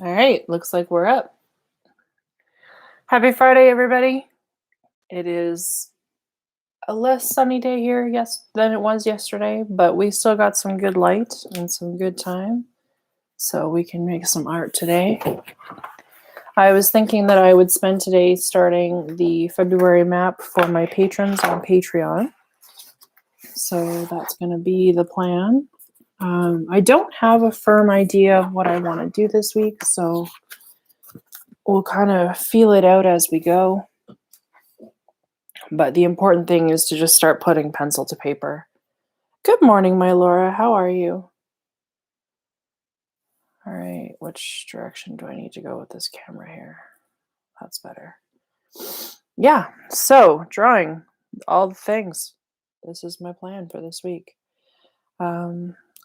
All right, looks like we're up. Happy Friday, everybody. It is a less sunny day here, yes, than it was yesterday, but we still got some good light and some good time, so we can make some art today. I was thinking that I would spend today starting the February map for my patrons on Patreon. So that's going to be the plan. I don't have a firm idea of what I want to do this week, so we'll kind of feel it out as we go. But the important thing is to just start putting pencil to paper. Good morning, my Laura. How are you? All right, which direction do I need to go with this camera here? That's better. Yeah, so drawing all the things. This is my plan for this week.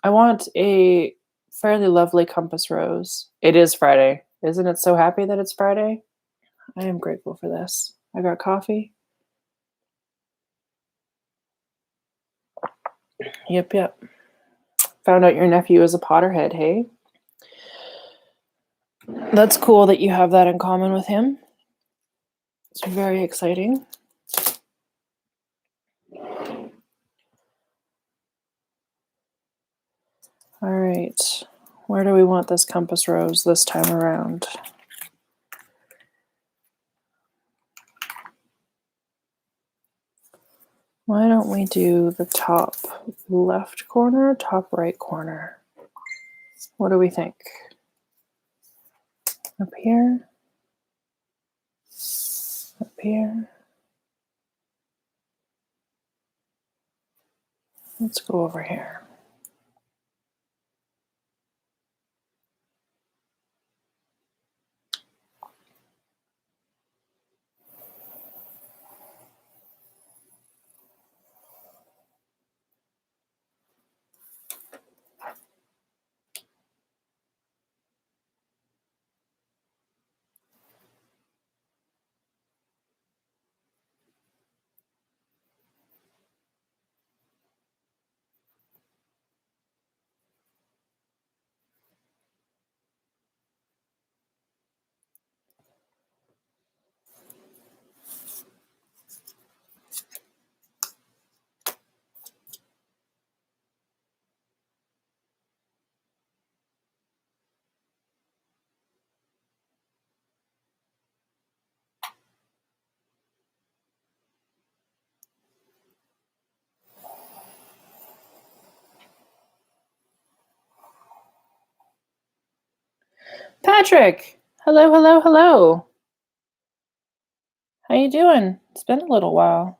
I want a fairly lovely compass rose. It is Friday. Isn't it so happy that it's Friday? I am grateful for this. I got coffee. Yep. Found out your nephew is a Potterhead, hey? That's cool that you have that in common with him. It's very exciting. All right, where do we want this compass rose this time around? Why don't we do the top left corner, top right corner? What do we think? Up here? Up here? Let's go over here. Patrick! Hello. How you doing? It's been a little while.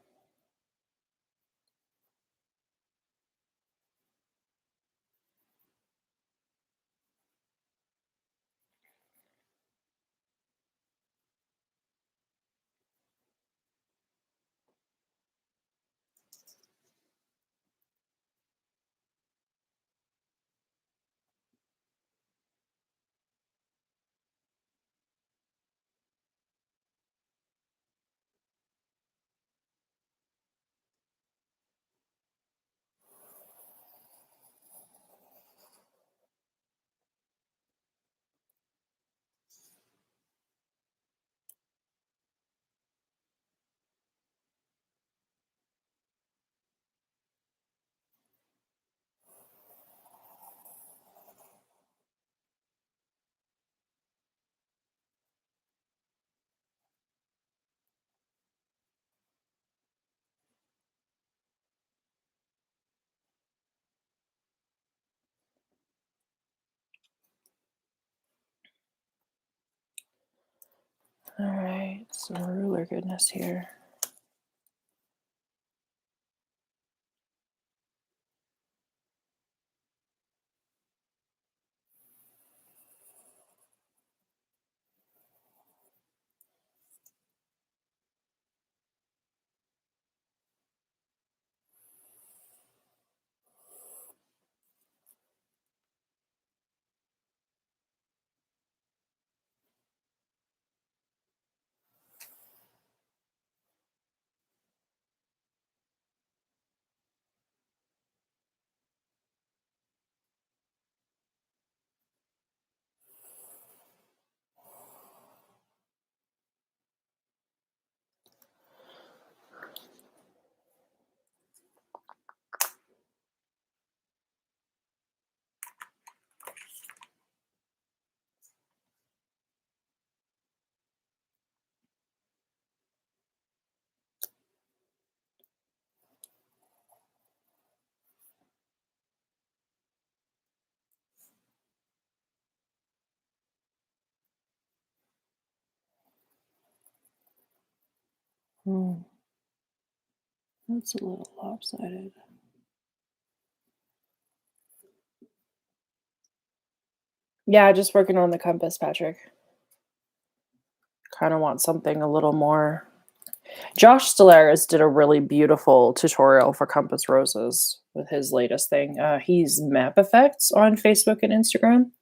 All right, some ruler goodness here. That's a little lopsided. Yeah, just working on the compass, Patrick. Kind of want something a little more. Josh Stellaris did a really beautiful tutorial for compass roses with his latest thing. He's Map Effects on Facebook and Instagram.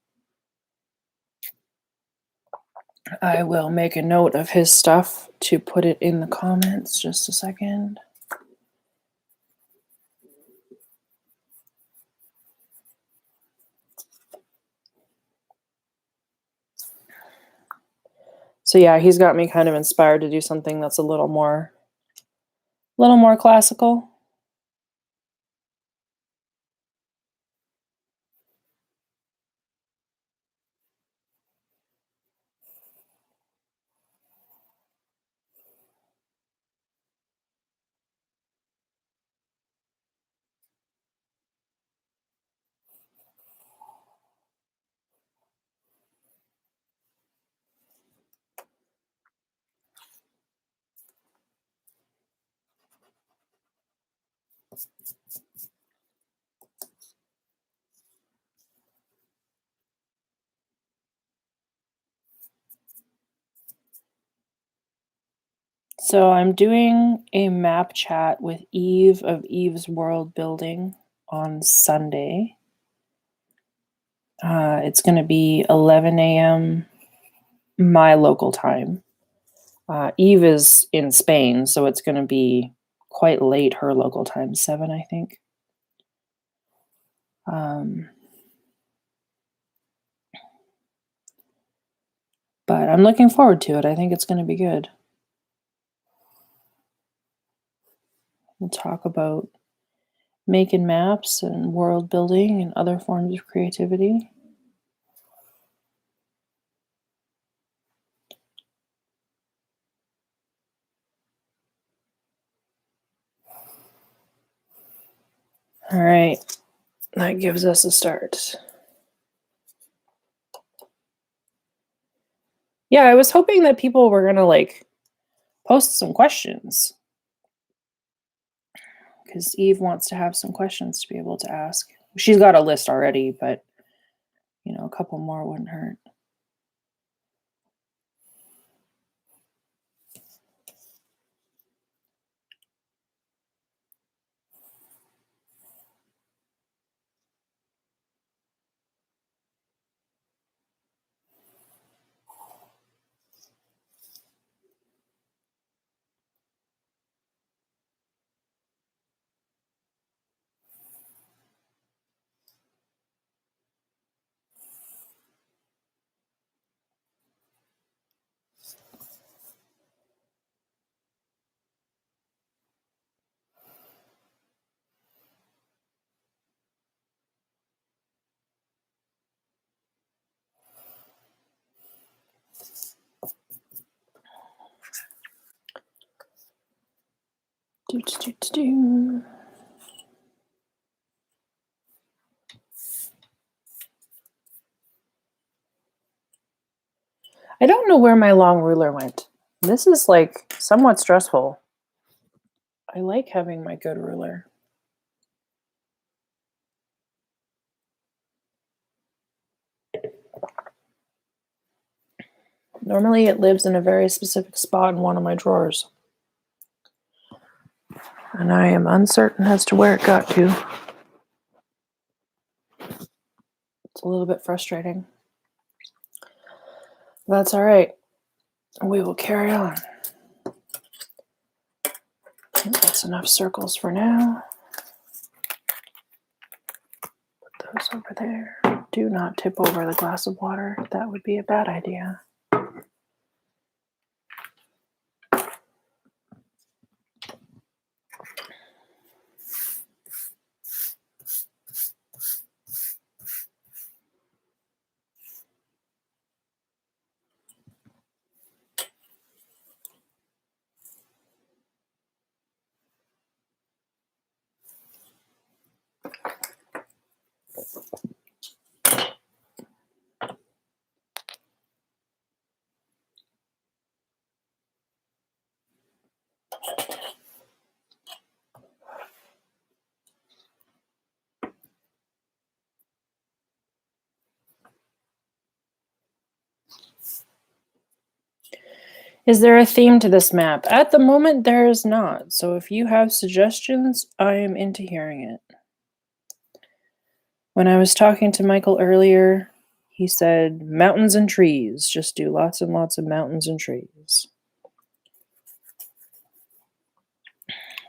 I will make a note of his stuff to put it in the comments. Just a second. So yeah, he's got me kind of inspired to do something that's a little more classical. So I'm doing a map chat with Eve of Eve's World Building on Sunday. It's going to be 11 a.m. my local time. Eve is in Spain, so it's going to be quite late her local time, 7, I think. But I'm looking forward to it. I think it's going to be good. We'll talk about making maps and world building and other forms of creativity. All right, that gives us a start. Yeah, I was hoping that people were going to post some questions, because Eve wants to have some questions to be able to ask. She's got a list already, but a couple more wouldn't hurt. I don't know where my long ruler went. This is somewhat stressful. I like having my good ruler. Normally it lives in a very specific spot in one of my drawers. And I am uncertain as to where it got to. It's a little bit frustrating. That's all right. We will carry on. I think that's enough circles for now. Put those over there. Do not tip over the glass of water. That would be a bad idea. Is there a theme to this map? At the moment, there is not. So if you have suggestions, I am into hearing it. When I was talking to Michael earlier, he said mountains and trees. Just do lots and lots of mountains and trees.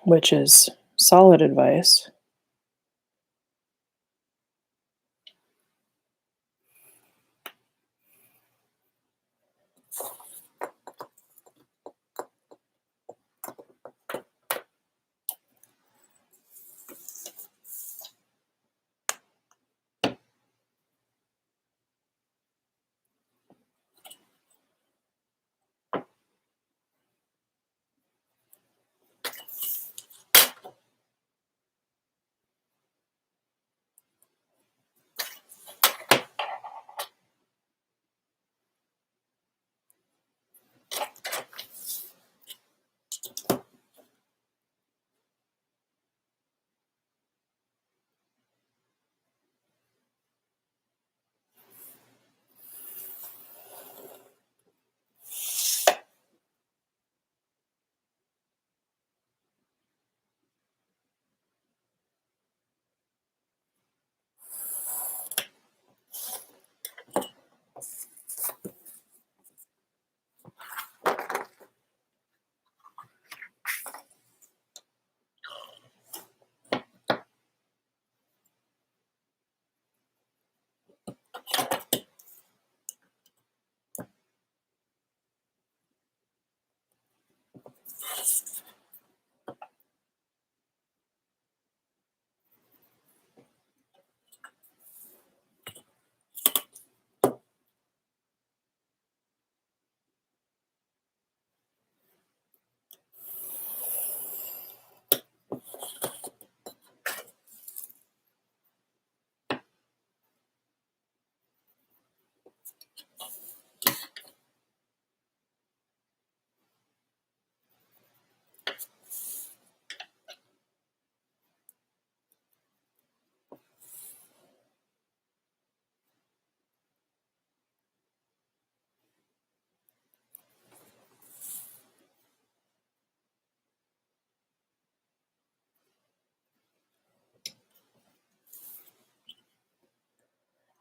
Which is solid advice.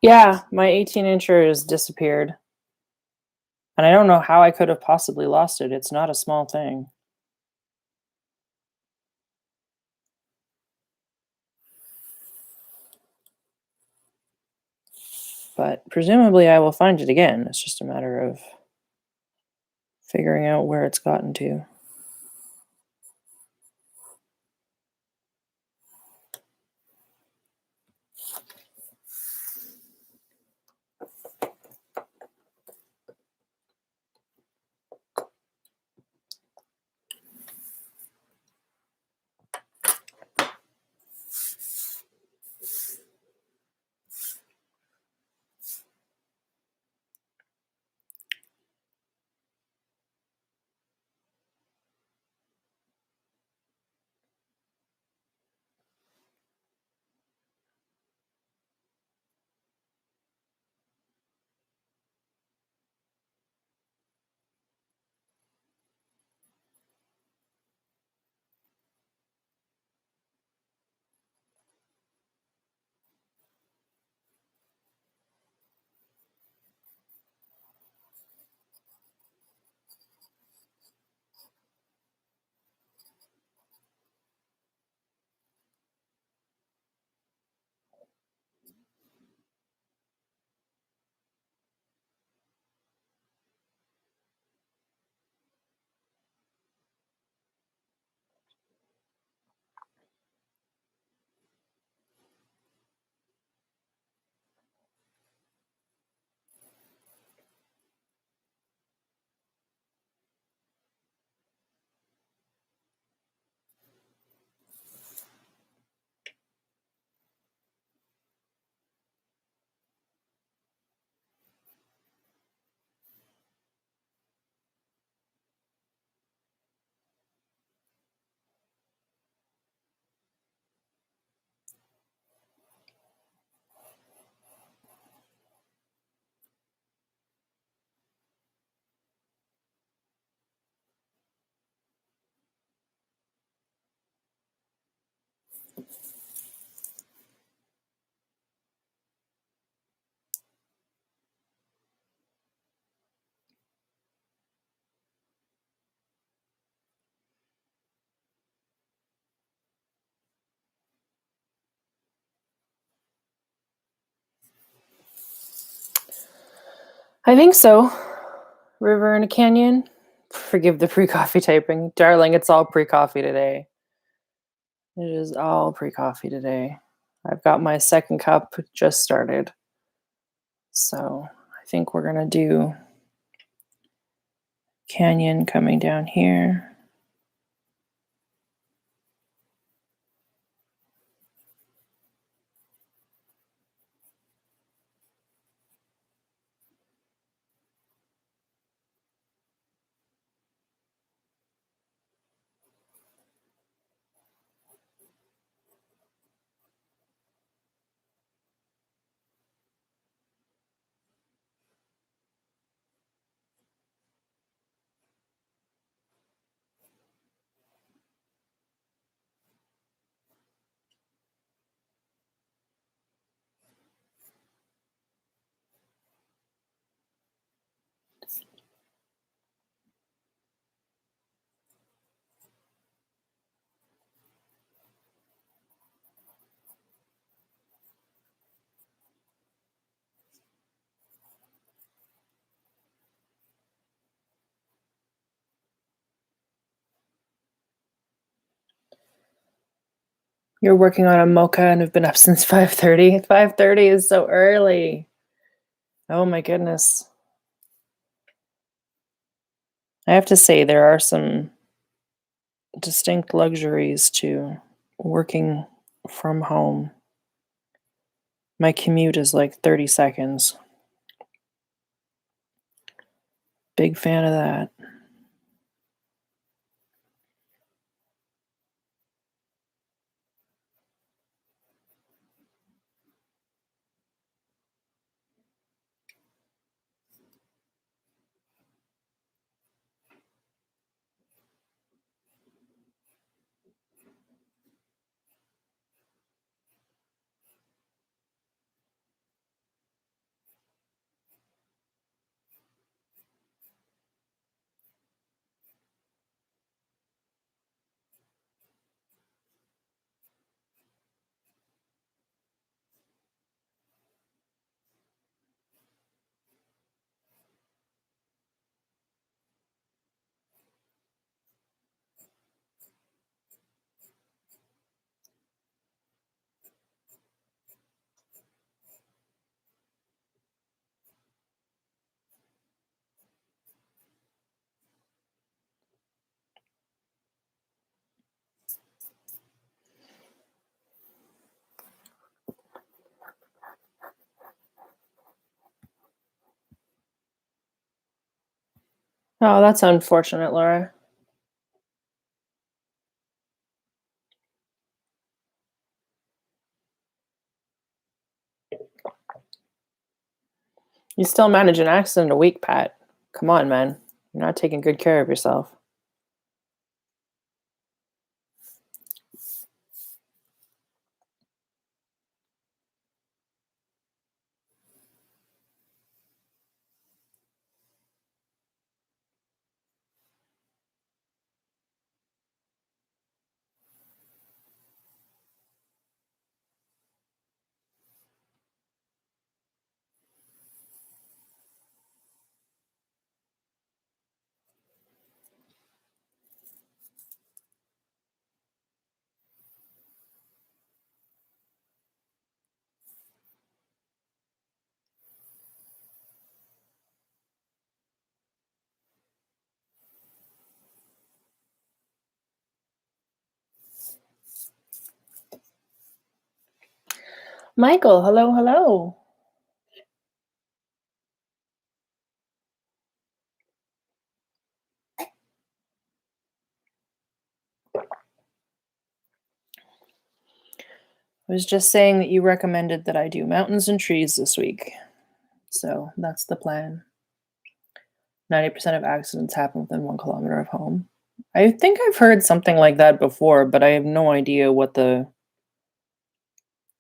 Yeah, my 18-incher has disappeared. And I don't know how I could have possibly lost it. It's not a small thing. But presumably I will find it again. It's just a matter of figuring out where it's gotten to. I think so. River in a canyon. Forgive the pre-coffee typing. Darling, it's all pre-coffee today. It is all pre-coffee today. I've got my second cup just started. So I think we're going to do canyon coming down here. You're working on a mocha and have been up since 5:30. 5:30 is so early. Oh my goodness. I have to say there are some distinct luxuries to working from home. My commute is like 30 seconds. Big fan of that. Oh, that's unfortunate, Laura. You still manage an accident a week, Pat. Come on, man. You're not taking good care of yourself. Michael, hello, hello. I was just saying that you recommended that I do mountains and trees this week. So that's the plan. 90% of accidents happen within 1 kilometer of home. I think I've heard something like that before, but I have no idea what the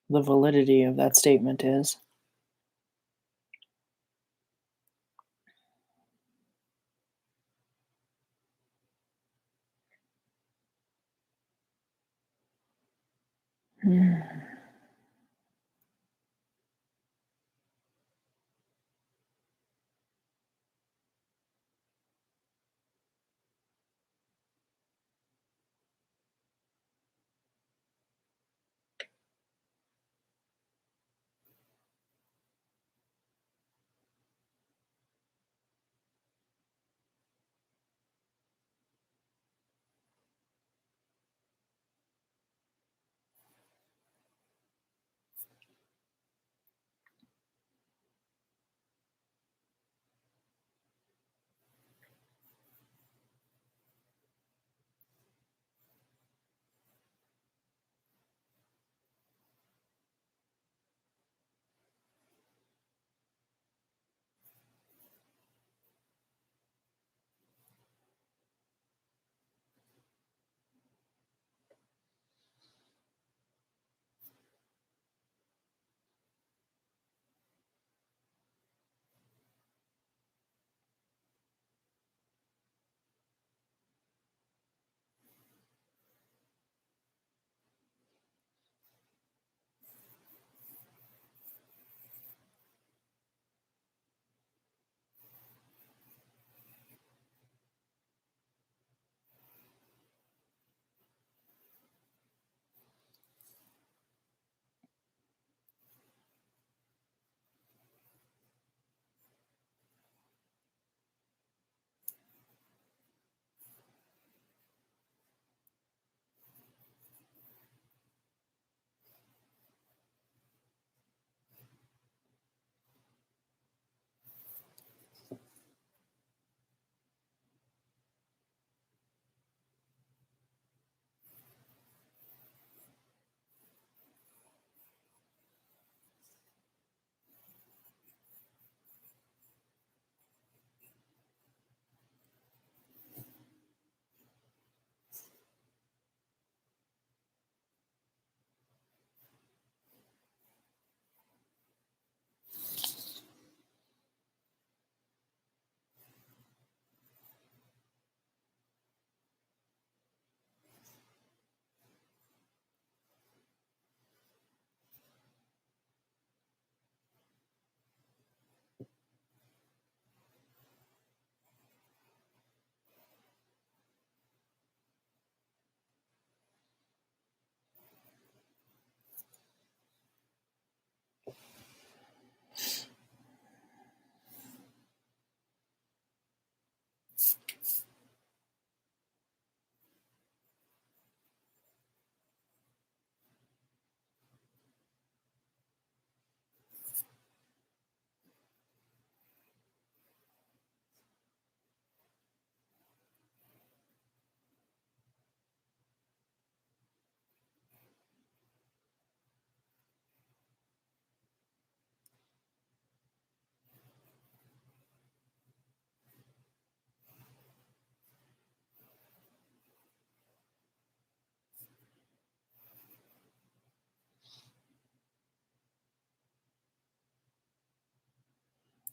validity of that statement is. Hmm.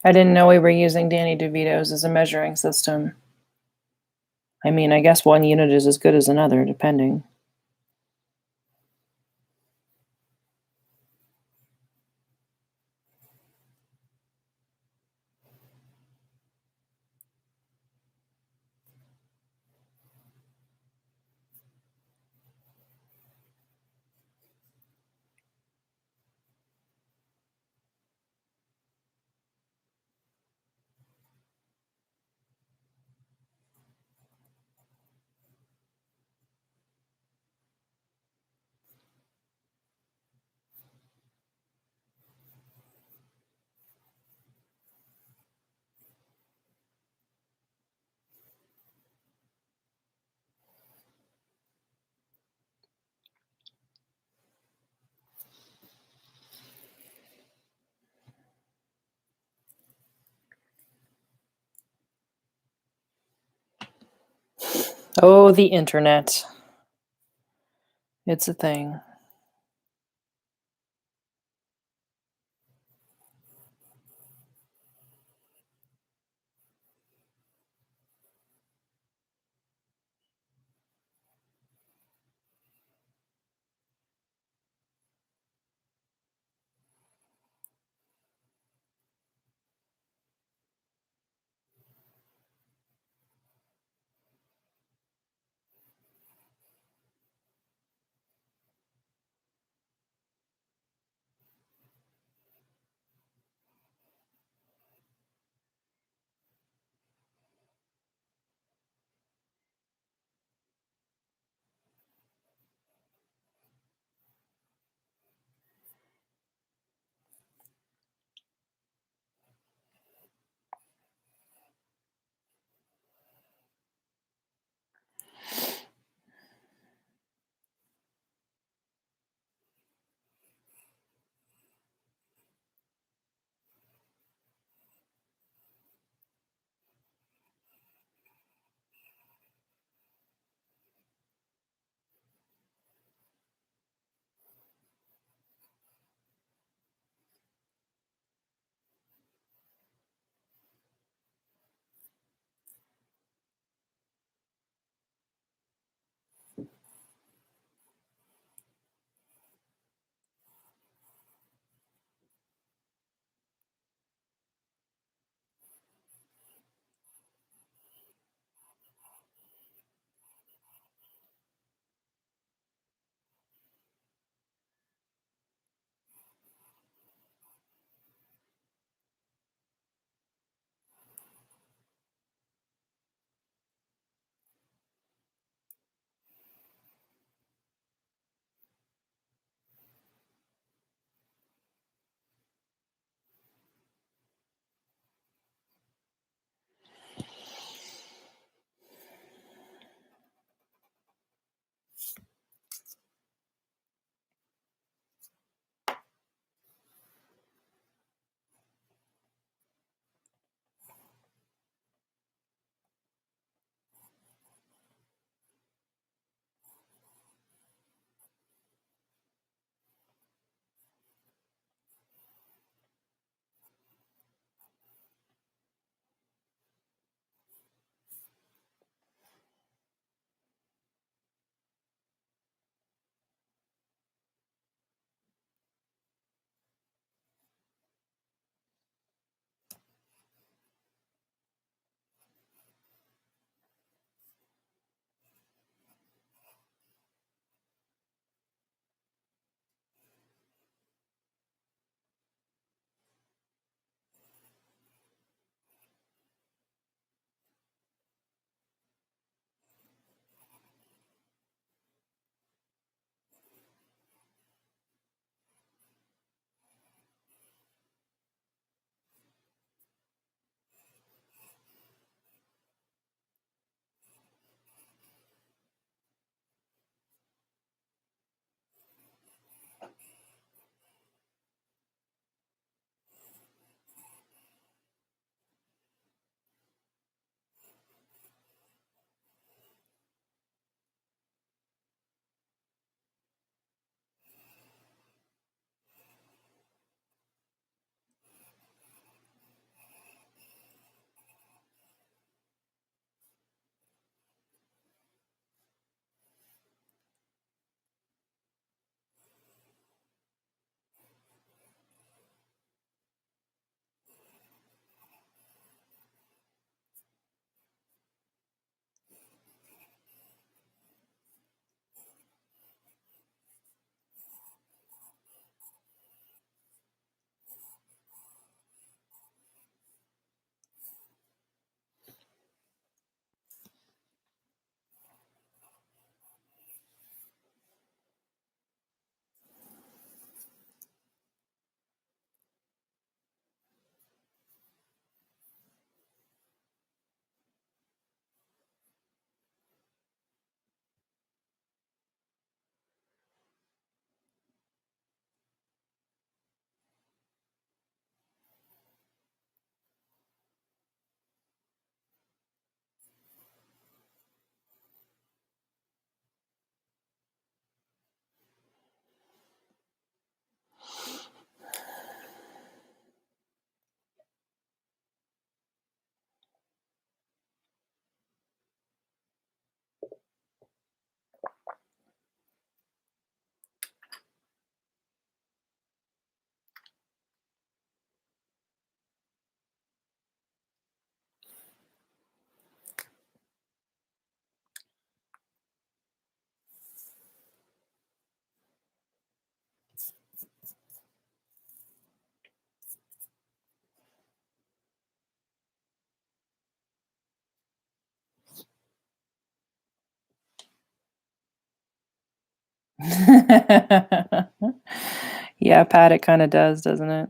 I didn't know we were using Danny DeVito's as a measuring system. I mean, I guess one unit is as good as another, depending. Oh, the internet. It's a thing. Yeah, Pat, it kinda does, doesn't it?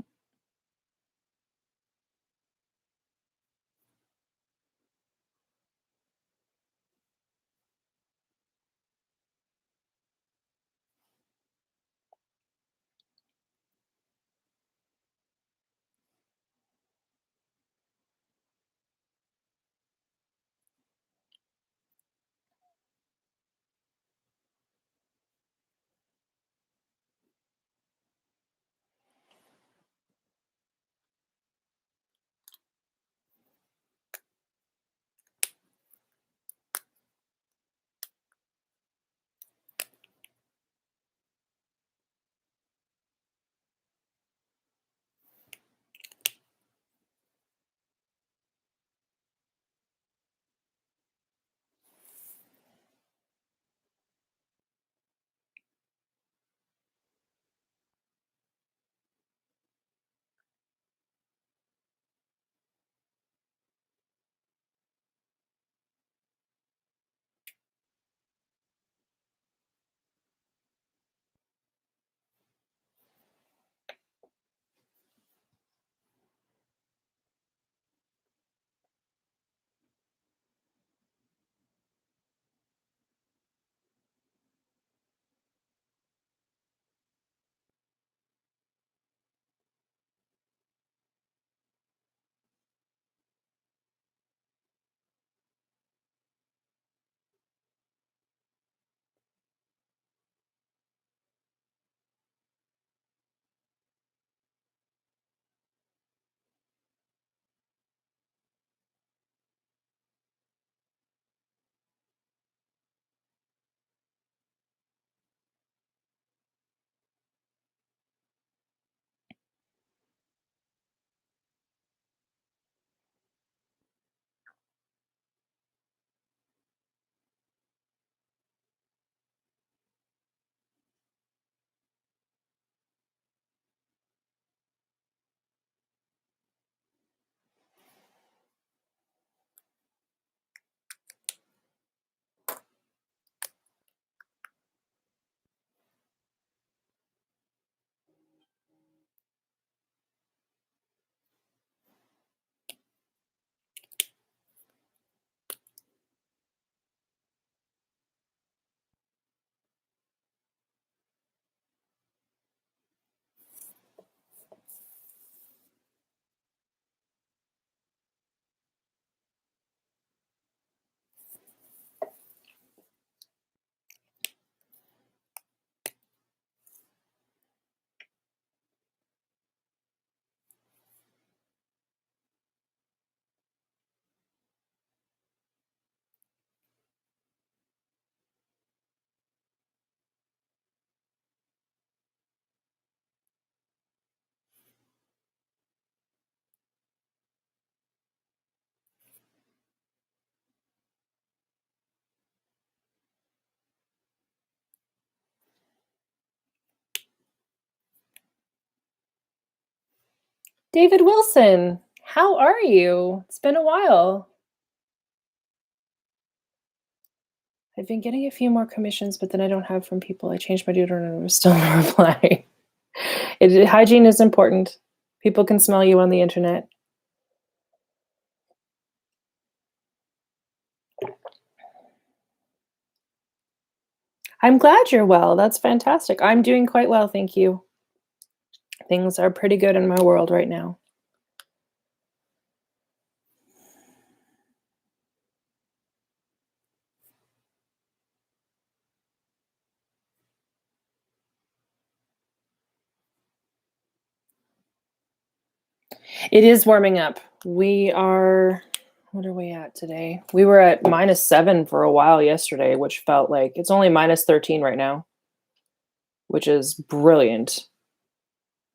David Wilson, how are you? It's been a while. I've been getting a few more commissions, but then I don't have from people. I changed my deodorant and there's still no reply. Hygiene is important. People can smell you on the internet. I'm glad you're well. That's fantastic. I'm doing quite well, thank you. Things are pretty good in my world right now. It is warming up. We are what are we at today? We were at -7 for a while yesterday, which felt like it's only -13 right now, which is brilliant.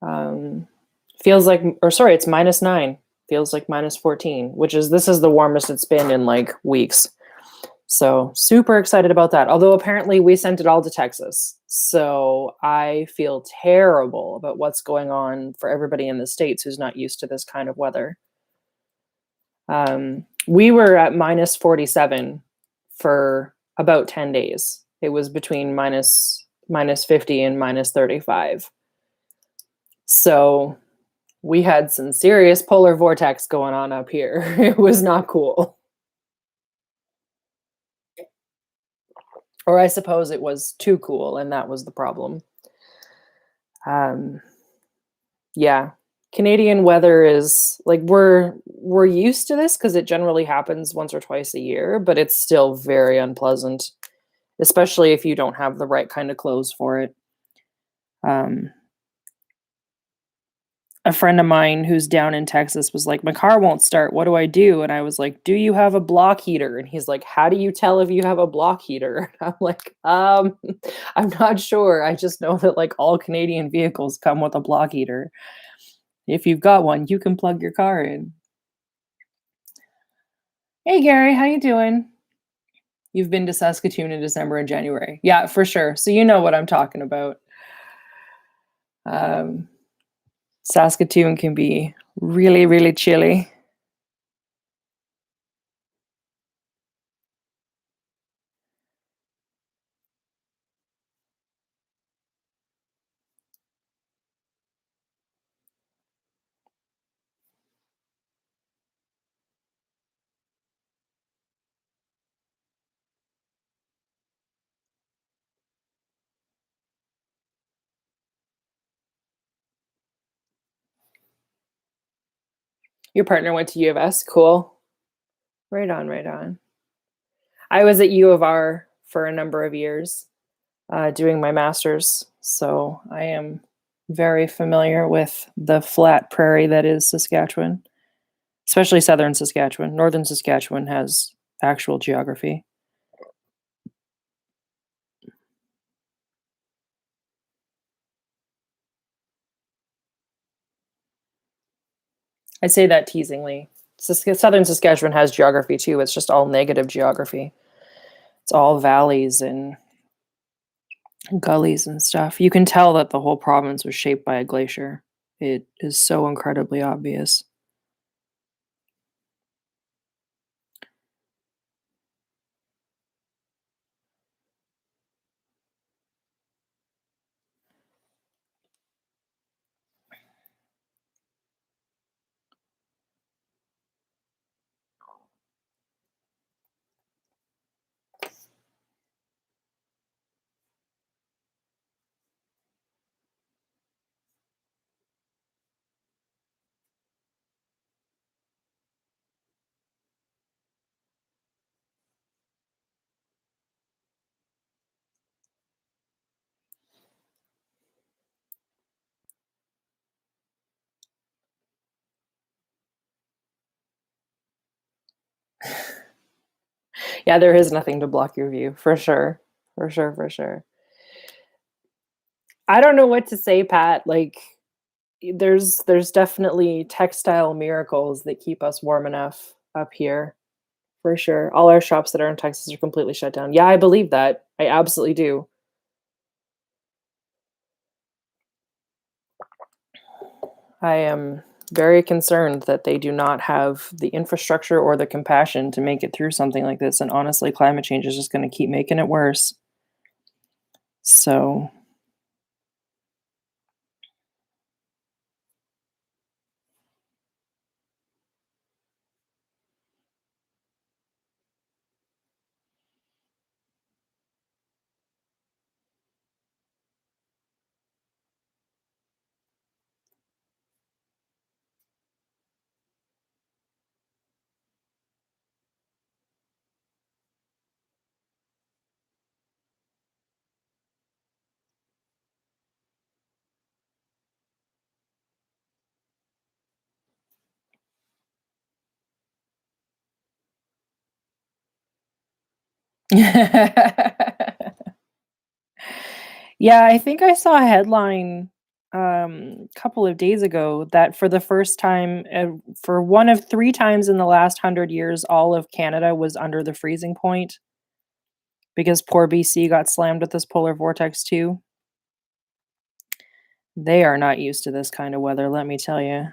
Um, feels like or sorry, it's -9. Feels like -14, which is this is the warmest it's been in like weeks. So, super excited about that. Although apparently we sent it all to Texas. So, I feel terrible about what's going on for everybody in the States who's not used to this kind of weather. We were at -47 for about 10 days. It was between minus 50 and minus 35. So we had some serious polar vortex going on up here. It was not cool. Or I suppose it was too cool, and that was the problem. Um, yeah. Canadian weather is like we're used to this because it generally happens once or twice a year, but it's still very unpleasant, especially if you don't have the right kind of clothes for it. Um, a friend of mine who's down in Texas was like, "My car won't start. What do I do?" And I was like, "Do you have a block heater?" And he's like, "How do you tell if you have a block heater?" I'm like, I'm not sure. I just know that like all Canadian vehicles come with a block heater. If you've got one, you can plug your car in." Hey Gary, how you doing? You've been to Saskatoon in December and January. Yeah, for sure. So you know what I'm talking about. Um, Saskatoon can be really, really chilly. Your partner went to U of S. Cool. Right on, right on. I was at U of R for a number of years doing my master's, so I am very familiar with the flat prairie that is Saskatchewan, especially southern Saskatchewan. Northern Saskatchewan has actual geography. I say that teasingly. Southern Saskatchewan has geography too. It's just all negative geography. It's all valleys and gullies and stuff. You can tell that the whole province was shaped by a glacier. It is so incredibly obvious. Yeah, there is nothing to block your view, for sure. For sure, for sure. I don't know what to say, Pat. Like there's definitely textile miracles that keep us warm enough up here. For sure. All our shops that are in Texas are completely shut down. Yeah, I believe that. I absolutely do. I am very concerned that they do not have the infrastructure or the compassion to make it through something like this. And honestly, climate change is just going to keep making it worse. So, yeah, I think I saw a headline a couple of days ago that for the first time, for one of three times in the last 100 years, all of Canada was under the freezing point because poor BC got slammed with this polar vortex too. They are not used to this kind of weather, let me tell you.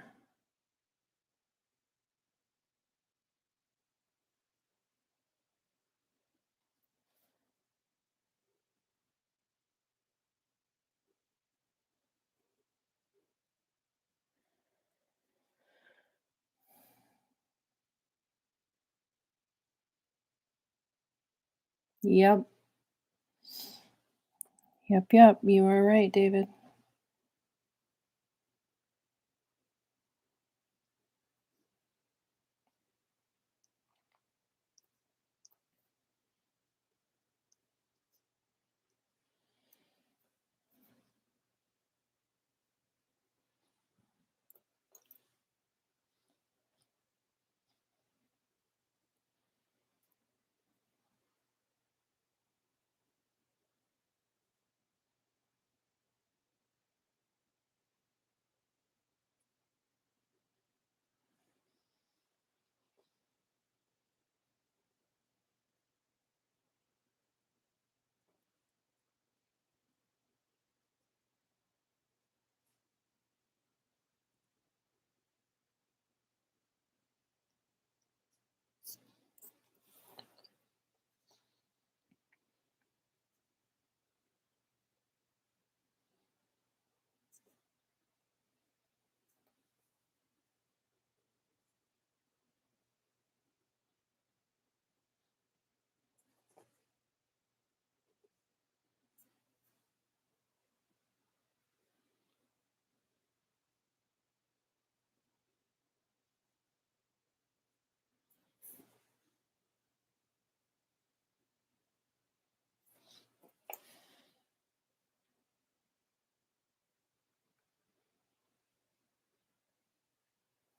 Yep. Yep. You are right, David.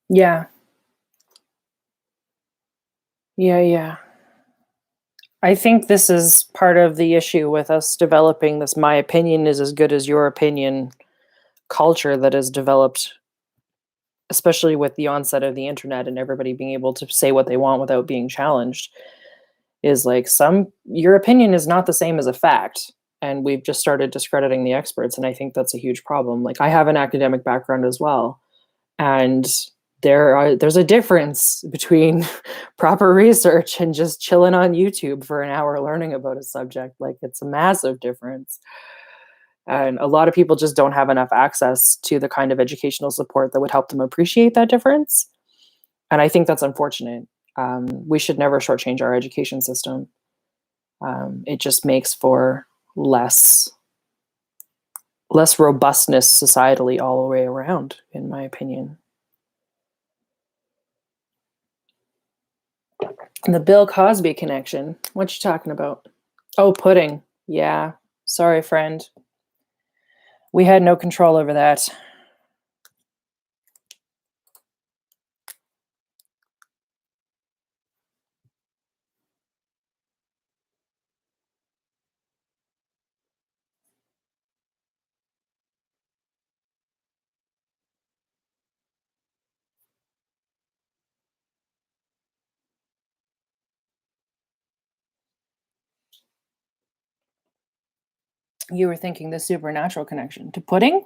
Yeah. Yeah. I think this is part of the issue with us developing this my opinion is as good as your opinion culture that has developed, especially with the onset of the internet and everybody being able to say what they want without being challenged, is like some your opinion is not the same as a fact. And we've just started discrediting the experts. And I think that's a huge problem. Like I have an academic background as well. And there's a difference between proper research and just chilling on YouTube for an hour learning about a subject. Like it's a massive difference. And a lot of people just don't have enough access to the kind of educational support that would help them appreciate that difference. And I think that's unfortunate. We should never shortchange our education system. It just makes for less less robustness societally all the way around, in my opinion. And the Bill Cosby connection. What you talking about? Oh, pudding. Yeah. Sorry, friend. We had no control over that. You were thinking the supernatural connection to pudding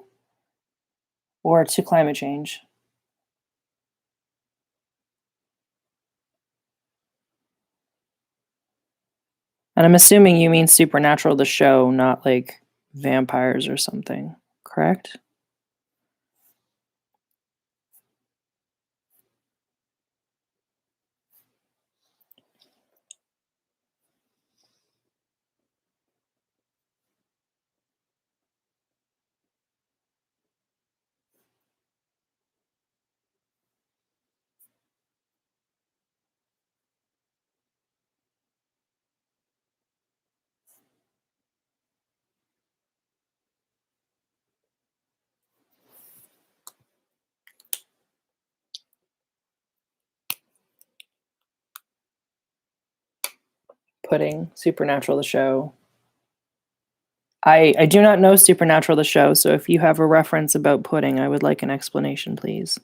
or to climate change? And I'm assuming you mean Supernatural, the show, not like vampires or something, correct? Pudding, Supernatural, the show. I do not know Supernatural, the show, so if you have a reference about pudding, I would like an explanation, please.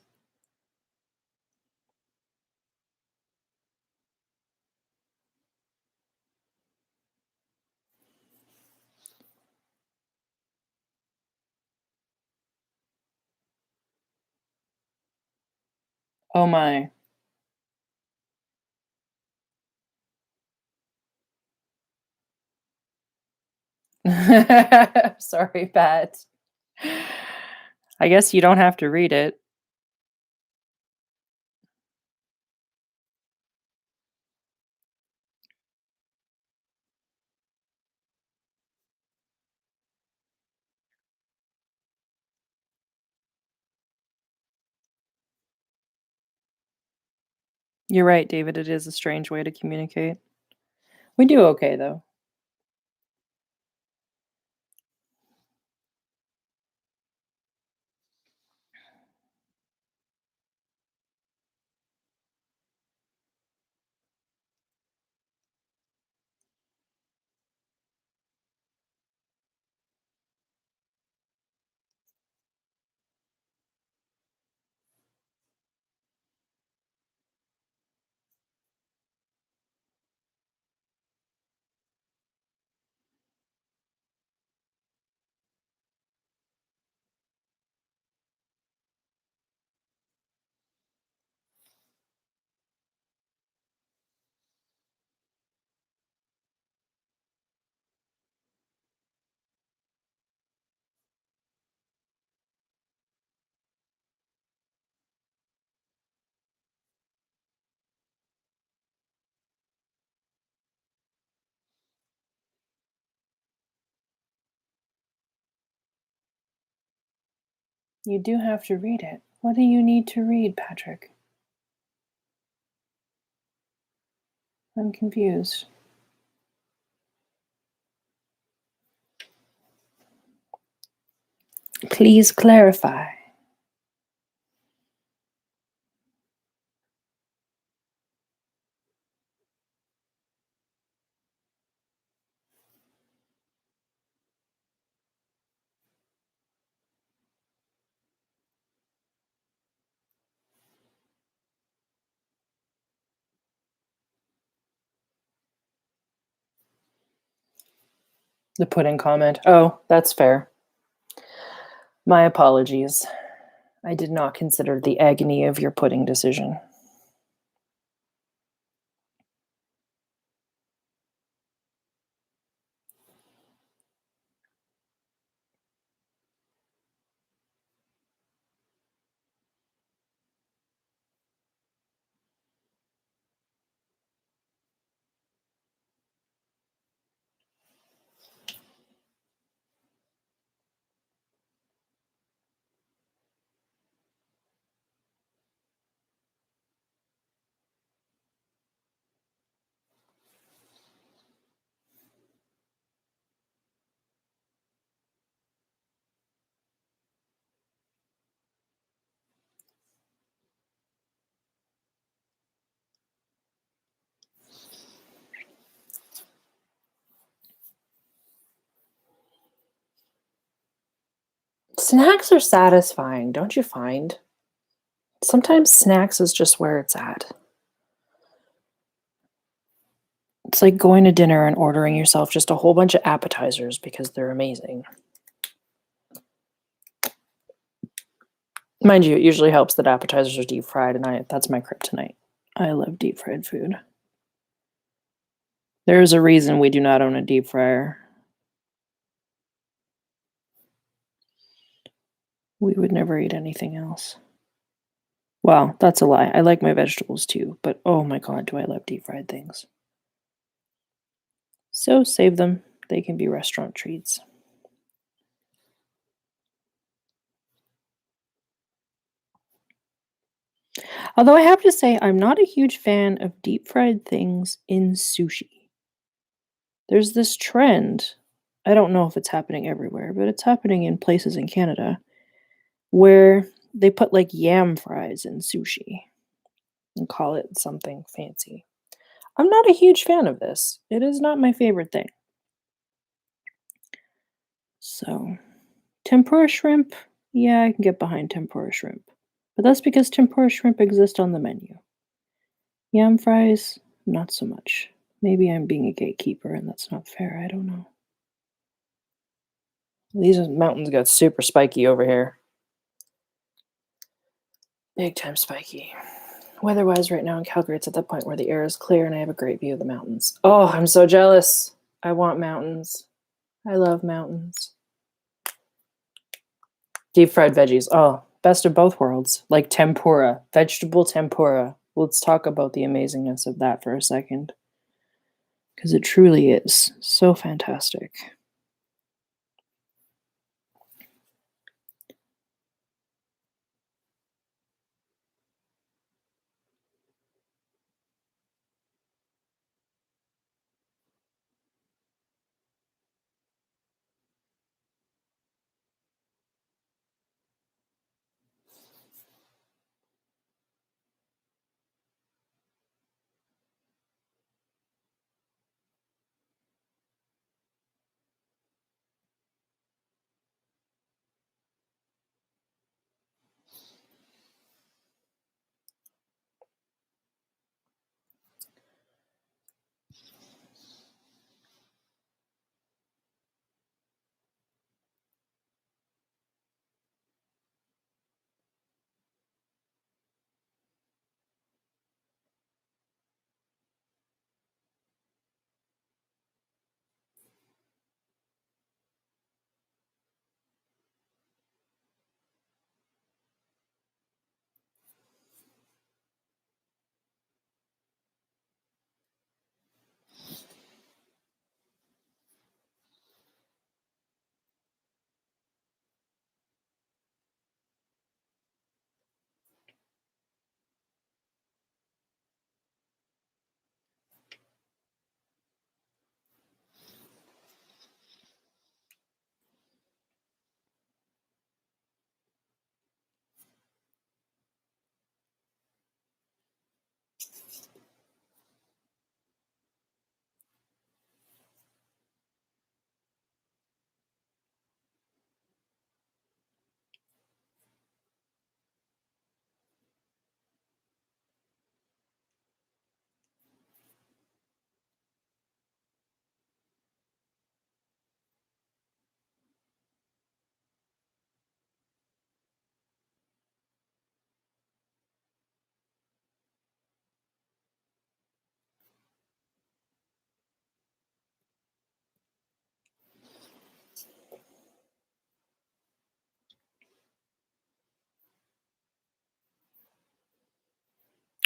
Oh my. Sorry, Pat. I guess you don't have to read it. You're right, David. It is a strange way to communicate. We do okay, though. You do have to read it. What do you need to read, Patrick? I'm confused. Please clarify. The pudding comment. Oh, that's fair. My apologies. I did not consider the agony of your pudding decision. Snacks are satisfying, don't you find? Sometimes snacks is just where it's at. It's like going to dinner and ordering yourself just a whole bunch of appetizers because they're amazing. Mind you, it usually helps that appetizers are deep fried, and that's my kryptonite. I love deep fried food. There is a reason we do not own a deep fryer. We would never eat anything else. Well, that's a lie. I like my vegetables too, but oh my god, do I love deep fried things. So save them. They can be restaurant treats. Although I have to say, I'm not a huge fan of deep fried things in sushi. There's this trend. I don't know if it's happening everywhere, but it's happening in places in Canada where they put like yam fries in sushi and call it something fancy. I'm not a huge fan of this. It is not my favorite thing. So, tempura shrimp, yeah, I can get behind tempura shrimp. But that's because tempura shrimp exist on the menu. Yam fries, not so much. Maybe I'm being a gatekeeper and that's not fair. I don't know. These mountains got super spiky over here. Big time spiky. Weather-wise, right now in Calgary, it's at that point where the air is clear and I have a great view of the mountains. Oh, I'm so jealous. I want mountains. I love mountains. Deep fried veggies. Oh, best of both worlds. Like tempura, vegetable tempura. Let's talk about the amazingness of that for a second. Because it truly is so fantastic.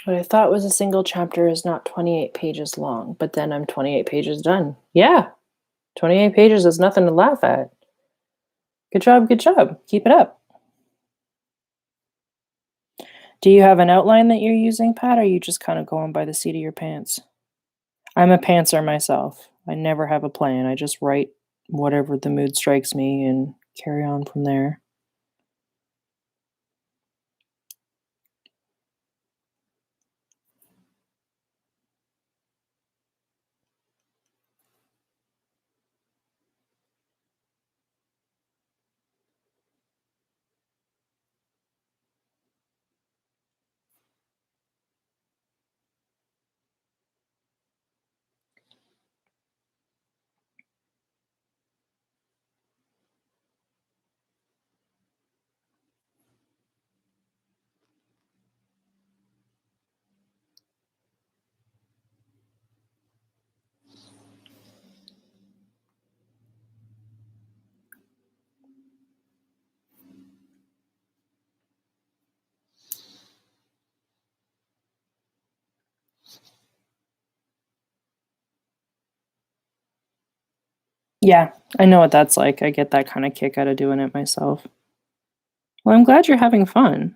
What I thought was a single chapter is not 28 pages long, but then I'm 28 pages done. Yeah, 28 pages is nothing to laugh at. Good job, good job. Keep it up. Do you have an outline that you're using, Pat, or are you just kind of going by the seat of your pants? I'm a pantser myself. I never have a plan. I just write whatever the mood strikes me and carry on from there. Yeah, I know what that's like. I get that kind of kick out of doing it myself. Well, I'm glad you're having fun.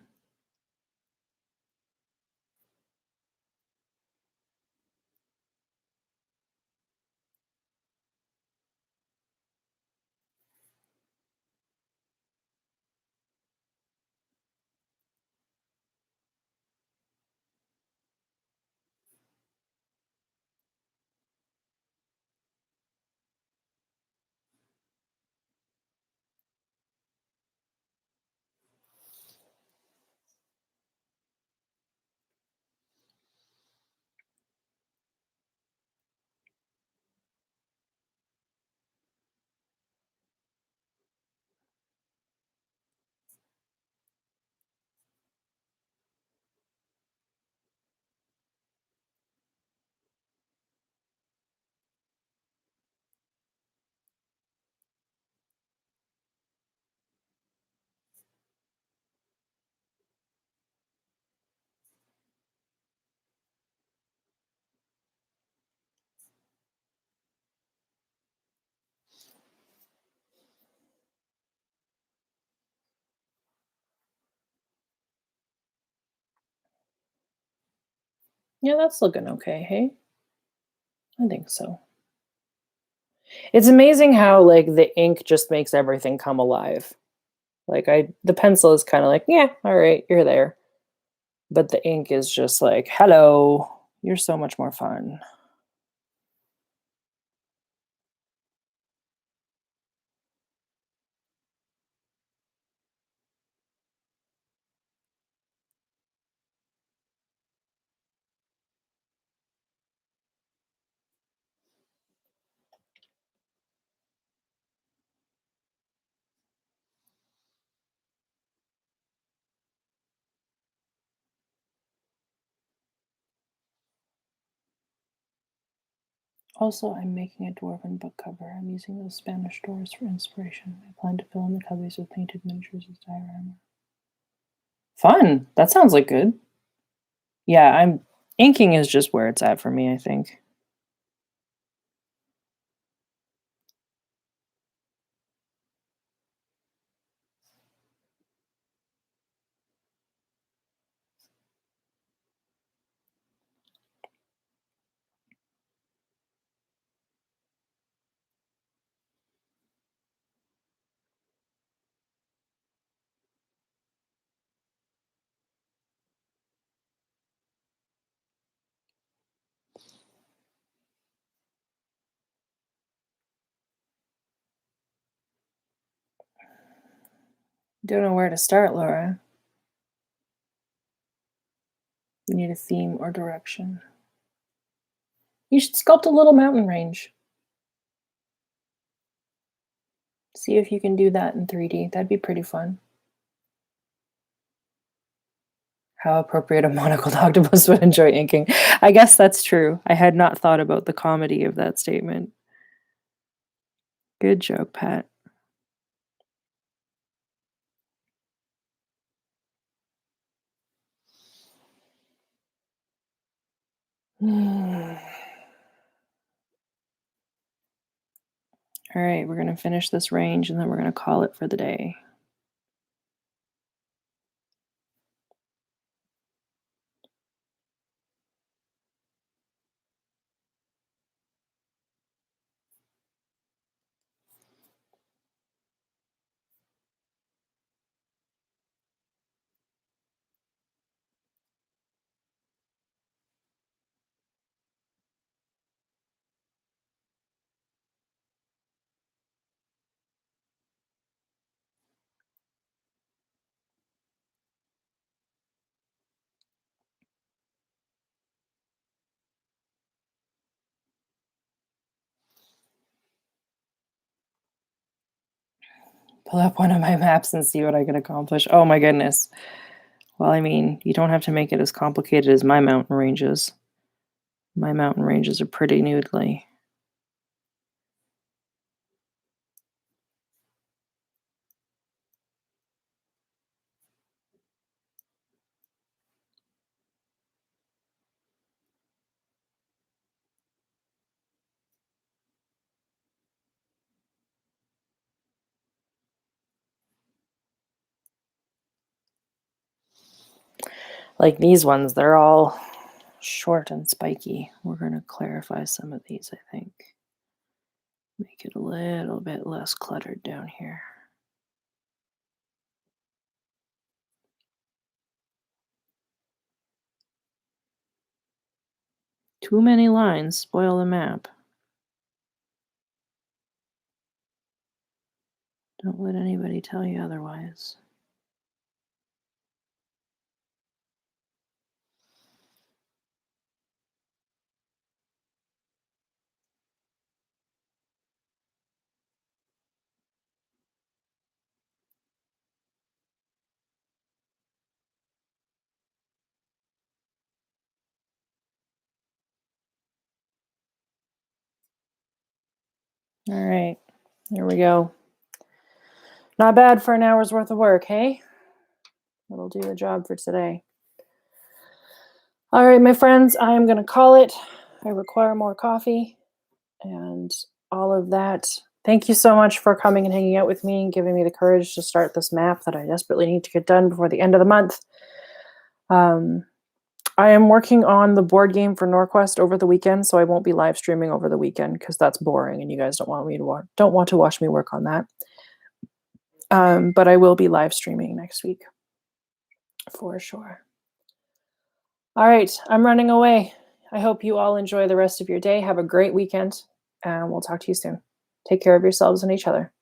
Yeah, that's looking okay, hey? I think so. It's amazing how, like, the ink just makes everything come alive. Like, the pencil is kinda like, "Yeah, alright, you're there." But the ink is just like, "Hello, you're so much more fun." Also, I'm making a dwarven book cover. I'm using those Spanish doors for inspiration. I plan to fill in the cubbies with painted miniatures as diorama. Fun! That sounds like good. Yeah, I'm inking is just where it's at for me, I think. Don't know where to start, Laura. You need a theme or direction. You should sculpt a little mountain range. See if you can do that in 3D. That'd be pretty fun. How appropriate a monocled octopus would enjoy inking. I guess that's true. I had not thought about the comedy of that statement. Good joke, Pat. All right, we're going to finish this range and then we're going to call it for the day. Pull up one of my maps and see what I can accomplish. Oh my goodness. Well, I mean, you don't have to make it as complicated as my mountain ranges. My mountain ranges are pretty noodly. Like these ones, they're all short and spiky. We're going to clarify some of these, I think. Make it a little bit less cluttered down here. Too many lines spoil the map. Don't let anybody tell you otherwise. All right, there we go. Not bad for an hour's worth of work, hey? That'll do the job for today. All right, my friends, I'm going to call it. I require more coffee and all of that. Thank you so much for coming and hanging out with me and giving me the courage to start this map that I desperately need to get done before the end of the month. I am working on the board game for Norquest over the weekend, so I won't be live streaming over the weekend because that's boring and you guys don't want to watch me work on that. But I will be live streaming next week for sure. All right, I'm running away. I hope you all enjoy the rest of your day. Have a great weekend, and we'll talk to you soon. Take care of yourselves and each other.